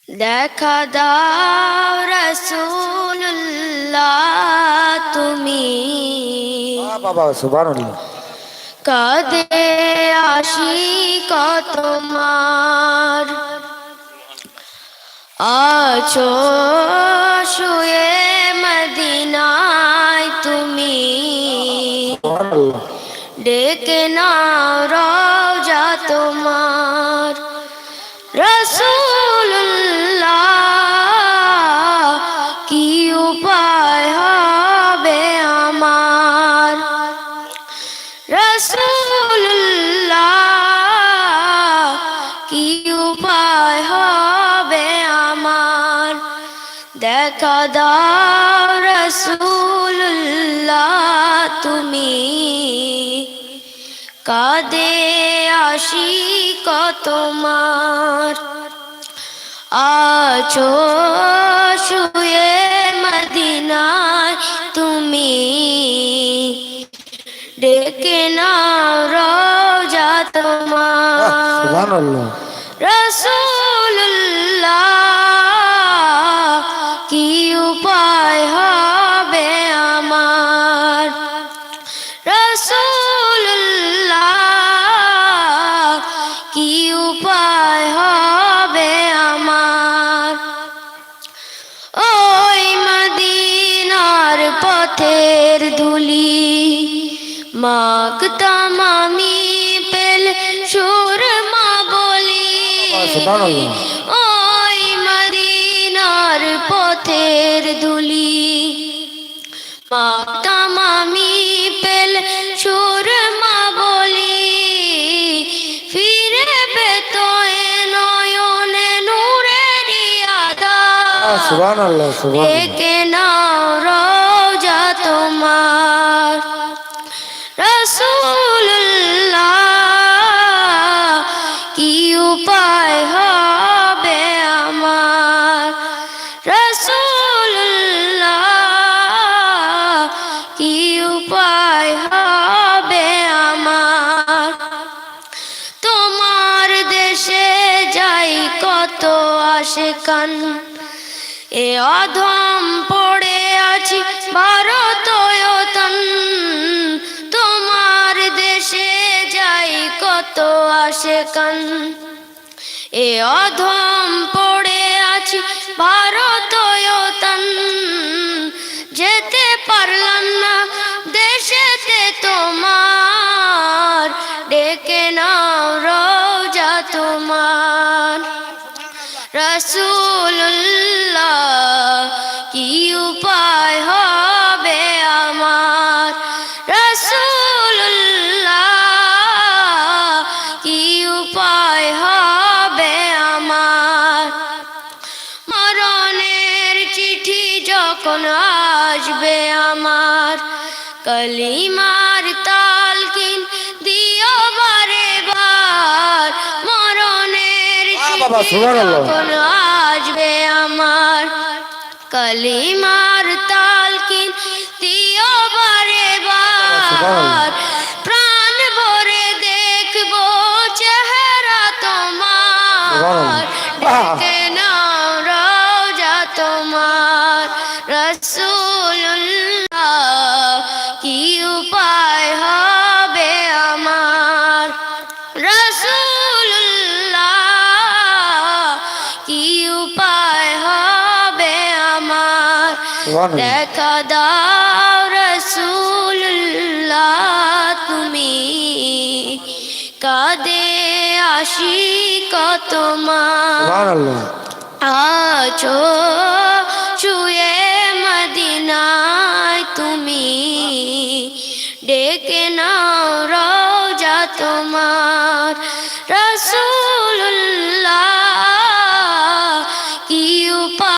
দেখা দাও রাসূলুল্লাহ তুমি বাবা সুবহানাল্লাহ কাঁদে আশিক তোমার আছো শুয়ে মদিনায় তুমি ডেকে নাও রওজা তোমার রাসূলুল্লাহ কি উপায় হবে আমার রাসূলুল্লাহ কি উপায় হবে আমার দেখা দাও রাসূলুল্লাহ তুমি কাঁদে আশিক তোমার আছো শুয়ে মদিনায় তুমি ডেকে নাও রওজা তোমার সুবহানাল্লাহ রাসূলুল্লাহ কি উপায় হবে আমার রাসূলুল্লাহ কি উপায় হবে আমার ওই মদিনার পথের ধুলি মাখতাম আমি পেল সুরমা বলি ওই মদিনার পথের ধুলি মাখতাম আমি পেল সুরমা বলি ফিরে পেতো নয়নে নূরের আধার সুবহানাল্লাহ সুবহানাল্লাহ ডেকে নাও রওজা তোমার রাসূলুল্লাহ কি উপায় হবে আমার রাসূলুল্লাহ কি উপায় হবে আমার তোমার দেশে যাই কত আশিকান এ অধম পড়ে আছি ভারত ওতন তোমার দেশে যাই কত আশিকান এ অধম পড়ে আছি ভারত ওতন যেতে পারলাম না দেশেতে তোমার ডেকে নাও রওজা তোমার রাসূলুল্লাহ কি উপায় হবে আমার রাসূলুল্লাহ কি উপায় হবে আমার মরণের চিঠি যখন আসবে আমার কলিমার তালকিন দিও বারে বার মরণের চিঠি যখন আসবে আমার কলিমার তালকিন দিও বারে বার প্রাণ ভরে দেখবো চেহারা তোমার ডেকে নাও রওজা তোমার রাসূলুল্লাহ কি উপায় হবে আমার রাসূলুল্লাহ কি উপায় হবে আমার দেখা দাও রাসূলুল্লাহ তুমি কাঁদে আশিক তোমার আছো শুয়ে মদিনায় তুমি ডেকে নাও রওজা তোমার রাসূল